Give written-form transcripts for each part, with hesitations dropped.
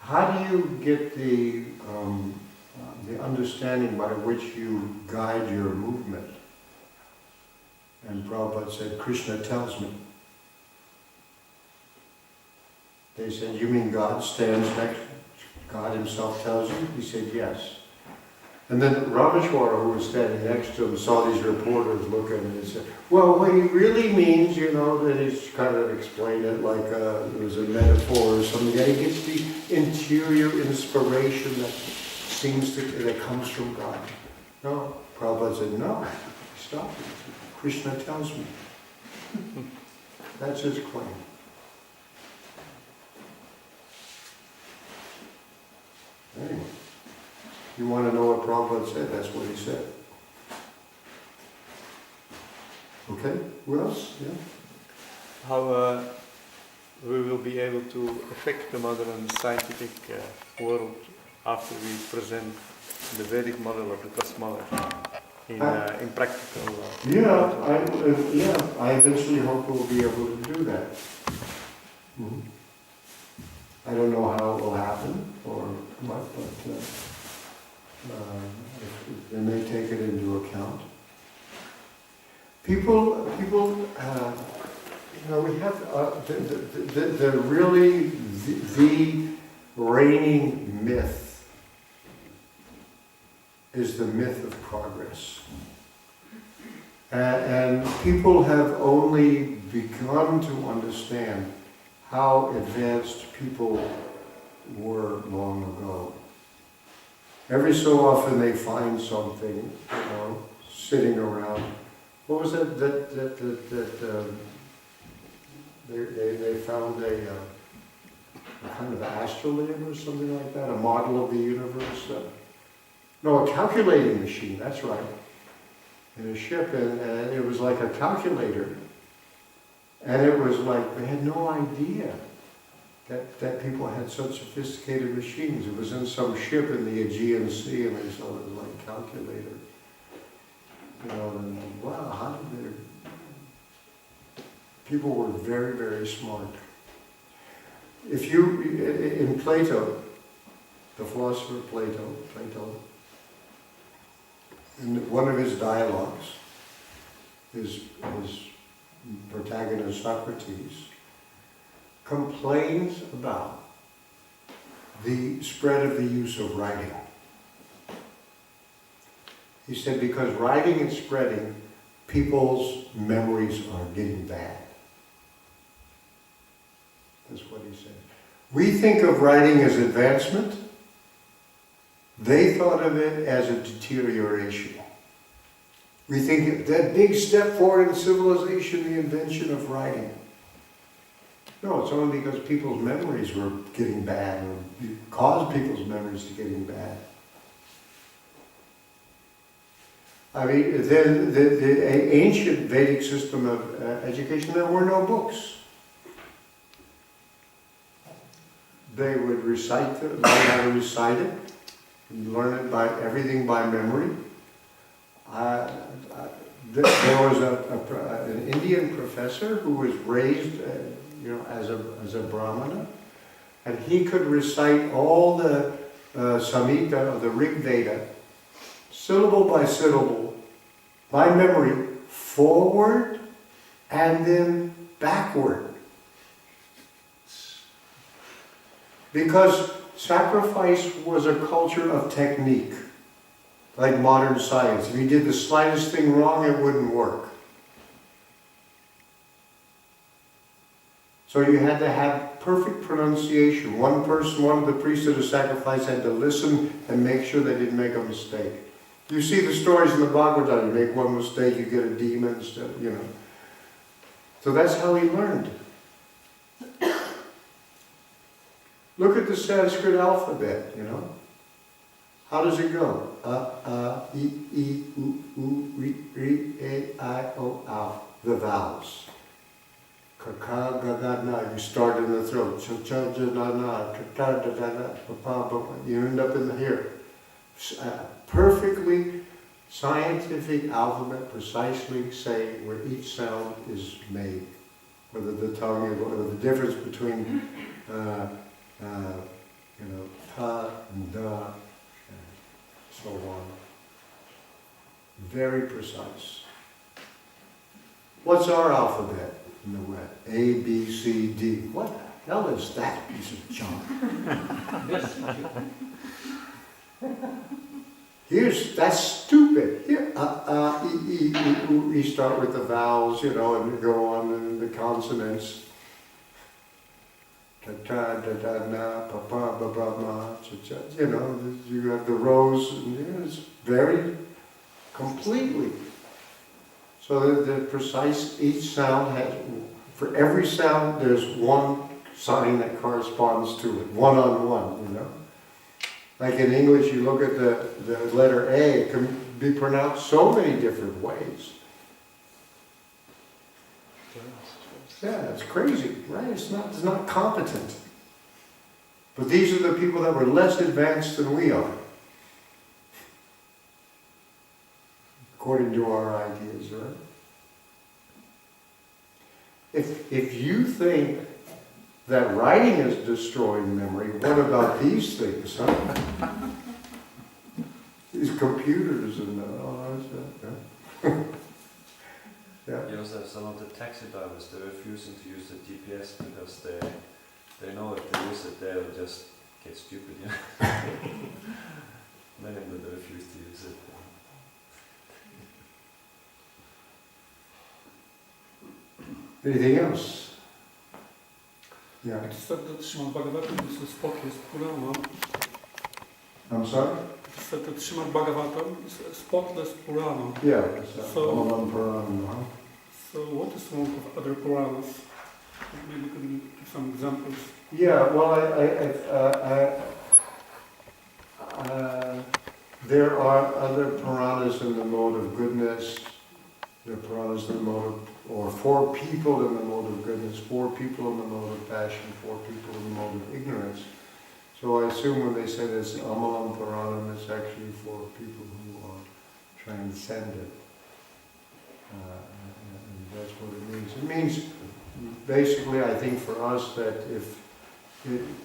how do you get the understanding by which you guide your movement? And Prabhupada said, Krishna tells me. They said, you mean God stands next, God himself tells you? He said, yes. And then Rameshwara, who was standing next to him, saw these reporters looking and he said, well, what he really means, you know, that he's kind of explained it like it was a metaphor or something. Yeah, he gets the interior inspiration that comes from God. No, Prabhupada said, no, stop it. Krishna tells me. That's his claim. Anyway. You want to know what Prabhupada said? That's what he said. Okay, who else? Yeah. How we will be able to affect the modern scientific world after we present the Vedic model of the cosmology in practical. I eventually hope we'll be able to do that. Mm-hmm. I don't know how it will happen or what, but. They may take it into account. People, we have the really the reigning myth is the myth of progress, and people have only begun to understand how advanced people were long ago. Every so often they find something, sitting around. What was it they found a kind of astrolabe or something like that, a model of the universe? No, a calculating machine, that's right. In a ship, and it was like a calculator. And it was like, they had no idea that people had such sophisticated machines. It was in some ship in the Aegean Sea, and they saw it was like a calculator. And wow, how did they... People were very, very smart. If you, in Plato, the philosopher Plato, in one of his dialogues, his protagonist Socrates complains about the spread of the use of writing. He said because writing and spreading, people's memories are getting bad. That's what he said. We think of writing as advancement. They thought of it as a deterioration. We think that big step forward in civilization, the invention of writing. No, it's only because people's memories were getting bad, or caused people's memories to getting bad. I mean, the ancient Vedic system of education, there were no books. They would recite learn how to recite it, learn it by everything by memory. There was an Indian professor who was raised, as a Brahmana, and he could recite all the Samhita of the Rig Veda, syllable by syllable, by memory, forward and then backward. Because sacrifice was a culture of technique, like modern science. If you did the slightest thing wrong, it wouldn't work. So you had to have perfect pronunciation. One of the priests at a sacrifice had to listen and make sure they didn't make a mistake. You see the stories in the Bhagavatam, you make one mistake, you get a demon, So that's how he learned. Look at the Sanskrit alphabet, How does it go? I, U, Ri, E, I, O, Au. The vowels. Ka, ga, ga, na. You start in the throat. Cha, cha, ja, na, na. Ta, da, da, da. Pa, pa, pa. You end up in the here. Perfectly scientific alphabet, precisely saying where each sound is made. Whether the tongue, whether the difference between so on. Very precise. What's our alphabet in the West? A, B, C, D. What the hell is that piece of junk? That's stupid. Here, E, E, U, E, start with the vowels, and you go on in the consonants. Ta, ta, da, da, na, pa, pa, ba, ba, ma, cha, cha. You have the rows, and it's very completely. So the precise, each sound has, for every sound, there's one sign that corresponds to it, one-on-one, Like in English, you look at the letter A, it can be pronounced so many different ways. Yeah, it's crazy, right? It's not competent. But these are the people that were less advanced than we are, according to our ideas, right? If you think that writing is destroying memory, what about these things, huh? These computers and all that. Yeah. You also have some of the taxi drivers, they're refusing to use the GPS because they know if they use it, they'll just get stupid, Many of them refuse to use it. Anything else? Yeah. Trzymam Bhagavatam, spot jest Purana. I'm sorry? Trzymam Bhagavatam, spotless Purana. Yeah, it's Amalam Purana. Huh? So what is one of other Puranas? Maybe you can give some examples. Yeah, well, there are other Puranas in the mode of goodness. There are Puranas in the mode of, or 4 people in the mode of goodness, 4 people in the mode of passion, 4 people in the mode of ignorance. So I assume when they say this Amalam Puranam, it's actually for people who are transcendent. And that's what it means. It means, basically, I think for us, that if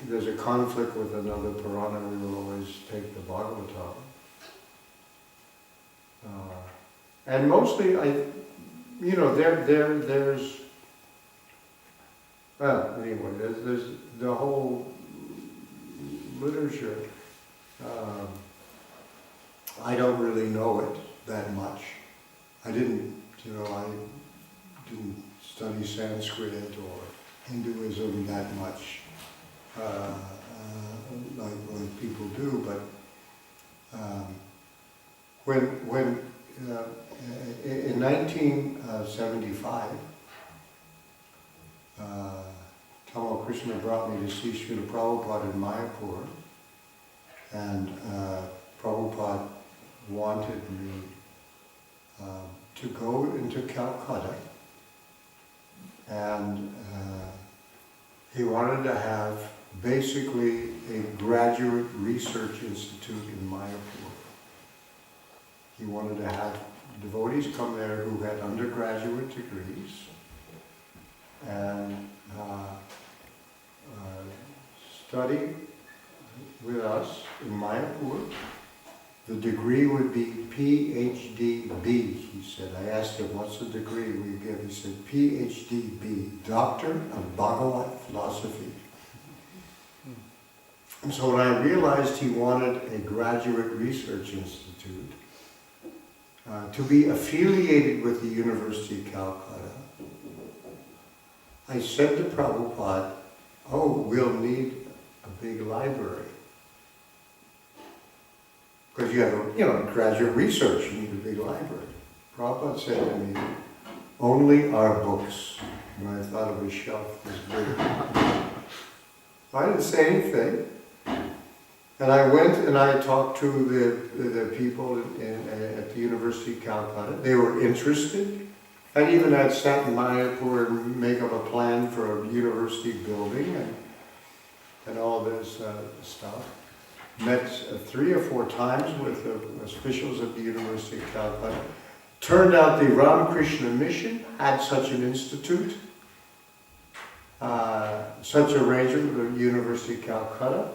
there's a conflict with another Purana, we will always take the Bhagavatam. And mostly, there's the whole literature. I don't really know it that much. I didn't study Sanskrit or Hinduism that much, like people do. But when in 1975, Tamal Krishna brought me to see Srila Prabhupada in Mayapur, and Prabhupada wanted me to go into Calcutta, and he wanted to have basically a graduate research institute in Mayapur. He wanted to have devotees come there who had undergraduate degrees and study with us in Mayapur. The degree would be PhD-B, he said. I asked him, what's the degree we give? He said, PhD-B, Doctor of Bhagavat Philosophy. And so when I realized he wanted a graduate research institute, to be affiliated with the University of Calcutta, I said to Prabhupada, we'll need a big library. Because you have graduate research, you need a big library. Prabhupada said to me, only our books. And I thought of his shelf was big. I didn't say anything. And I went and I talked to the people at the University of Calcutta. They were interested. I even had sat in Mayapur and make up a plan for a university building and all this stuff. Met 3 or 4 times with the officials at the University of Calcutta. Turned out the Ramakrishna Mission had such an institute, such arrangement with the University of Calcutta.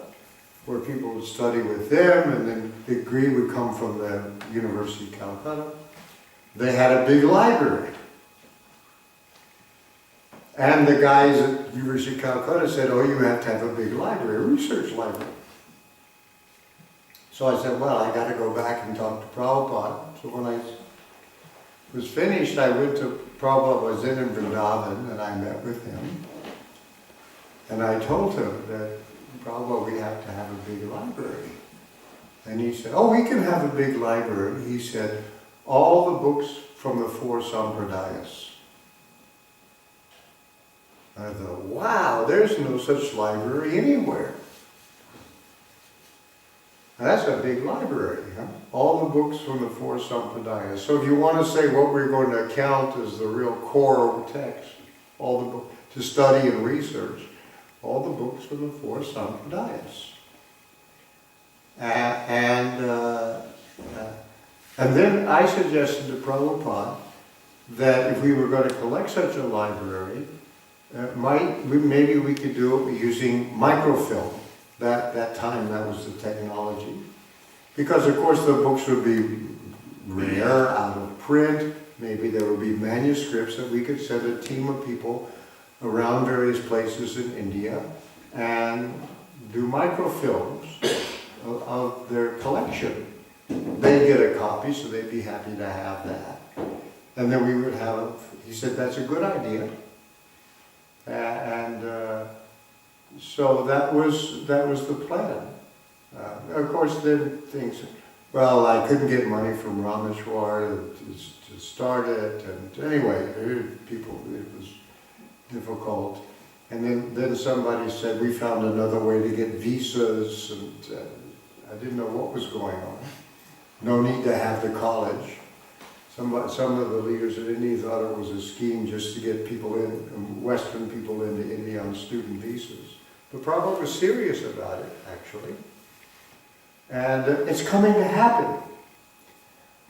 where people would study with them, and then the degree would come from the University of Calcutta. They had a big library. And the guys at University of Calcutta said, oh, you have to have a big library, a research library. So I said, well, I got to go back and talk to Prabhupada. So when I was finished, I went to Prabhupada, was in Vrindavan, and I met with him. And I told him that, Prabhupada, we have to have a big library. And he said, oh, we can have a big library. He said, all the books from the 4 Sampradayas. I thought, wow, there's no such library anywhere. And that's a big library, huh? All the books from the 4 Sampradayas. So if you want to say what we're going to count as the real core text, all the books to study and research, all the books from the 4 Sampradayas. And then I suggested to Prabhupada that if we were going to collect such a library, maybe we could do it using microfilm. That time, that was the technology. Because of course the books would be rare, out of print, maybe there would be manuscripts that we could send a team of people around various places in India and do microfilms of their collection. They'd get a copy, so they'd be happy to have that. And then we would have, he said, that's a good idea. So that was the plan. Of course, then things, well, I couldn't get money from Rameshwar to start it, and anyway, it was difficult. And then somebody said, we found another way to get visas, and I didn't know what was going on. No need to have the college. Some of the leaders in India thought it was a scheme just to get people in, Western people into India on student visas. But Prabhupada was serious about it, actually. And it's coming to happen.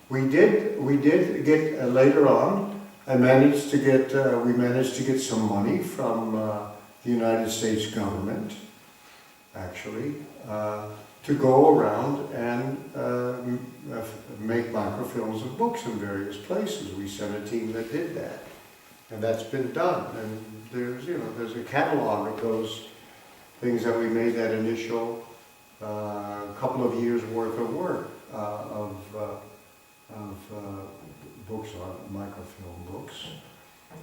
We did get, later on, we managed to get some money from the United States government, actually, to go around and make microfilms of books in various places. We sent a team that did that, and that's been done. And there's a catalog of those things that we made, that initial couple of years worth of work of books, on microfilm books.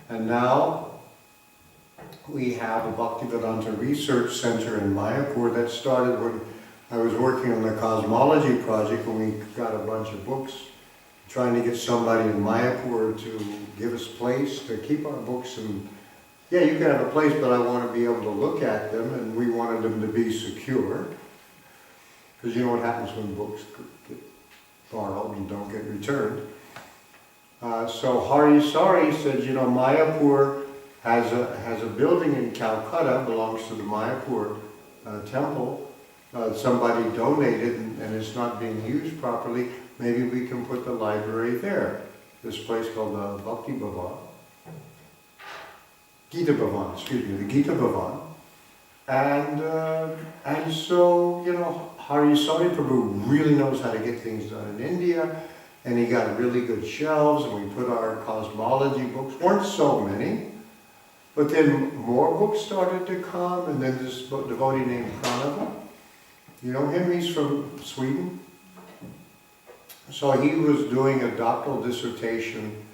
And now we have a Bhaktivedanta Research Center in Mayapur that started when I was working on the cosmology project, when we got a bunch of books, trying to get somebody in Mayapur to give us a place to keep our books. And yeah, you can have a place, but I want to be able to look at them, and we wanted them to be secure. Because you know what happens when books get borrowed and don't get returned. So Hari Sari said, Mayapur has a building in Calcutta, belongs to the Mayapur temple. Somebody donated and it's not being used properly. Maybe we can put the library there. This place called the Bhakti Bhavan. Gita Bhavan, excuse me, the Gita Bhavan. And so, Hari Sari Prabhu really knows how to get things done in India, and he got really good shelves, and we put our cosmology books, weren't so many, but then more books started to come, and then this devotee named Pranava, you know him, he's from Sweden. So he was doing a doctoral dissertation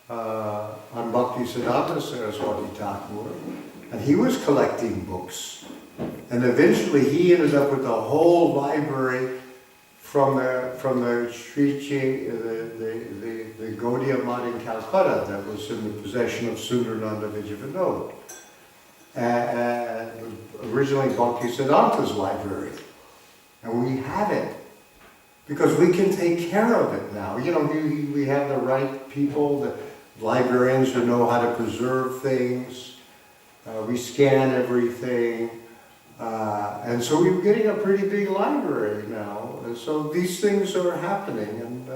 on Bhaktisiddhanta Saraswati Thakur, and he was collecting books. And eventually he ended up with a whole library from the Sri the Gaudiya Math in Calcutta that was in the possession of Sundarananda Vijayavinoda. Originally Bhaktisiddhanta's library. And we have it. Because we can take care of it now. We have the right people, the librarians who know how to preserve things. We scan everything. And so we're getting a pretty big library now. And so these things are happening. And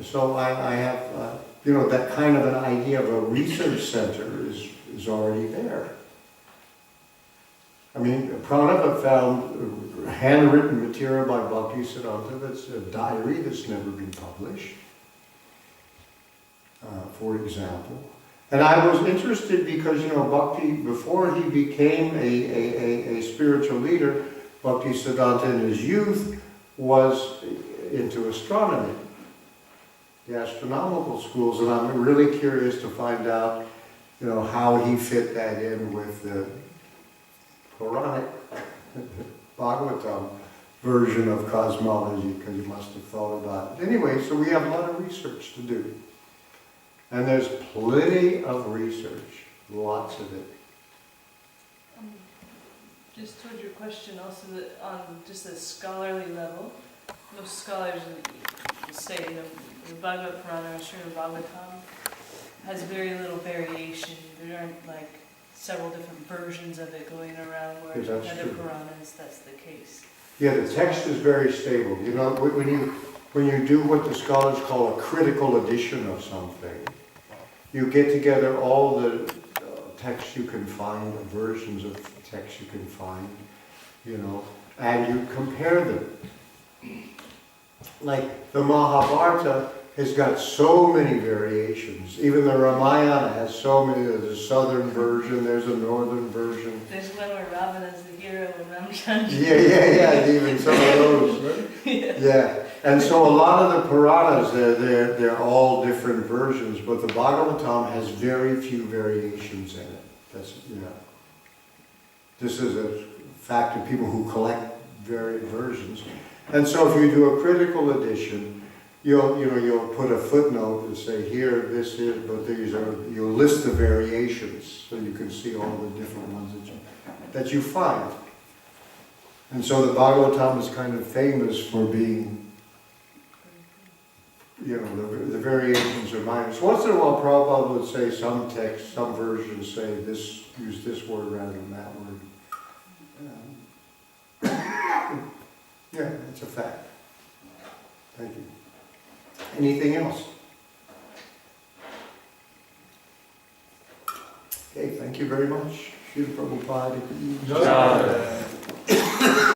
so I have, that kind of an idea of a research center is already there. I mean, Pranava found handwritten material by Bhaktisiddhanta that's a diary that's never been published, for example. And I was interested because, you know, Bhakti, before he became a spiritual leader, Bhaktisiddhanta in his youth was into astronomy, the astronomical schools, and I'm really curious to find out, you know, how he fit that in with the Puranic Bhagavatam version of cosmology, because he must have thought about it. Anyway, so we have a lot of research to do. And there's plenty of research, lots of it. Just toward your question, also that on just a scholarly level, most scholars will say, you know, the Bhagavad Purana or Srimad Bhagavatam has very little variation. There aren't like several different versions of it going around, whereas Yeah, in that's other true. Puranas that's the case. Yeah, the text is very stable. You know, when you do what the scholars call a critical edition of something, you get together all the texts you can find, the versions of texts you can find, you know, and you compare them. Like the Mahabharata has got so many variations. Even the Ramayana has so many. There's a southern version, there's a northern version. There's one where Ravana's the hero and Ramchandra. Yeah, even some of those. Yeah, and so a lot of the Puranas, they're all different versions, but the Bhagavatam has very few variations in it. That's, you know, this is a fact of people who collect varied versions. And so if you do a critical edition, you'll put a footnote and say, here, this is, but these are, you'll list the variations so you can see all the different ones that you find. And so the Bhagavatam is kind of famous for being, you know, the variations are minor. So once in a while Prabhupada would say some text, some versions say this, use this word rather than that word. Yeah, it's a fact. Thank you. Anything else? Okay, thank you very much. Srila Prabhupada. Jai.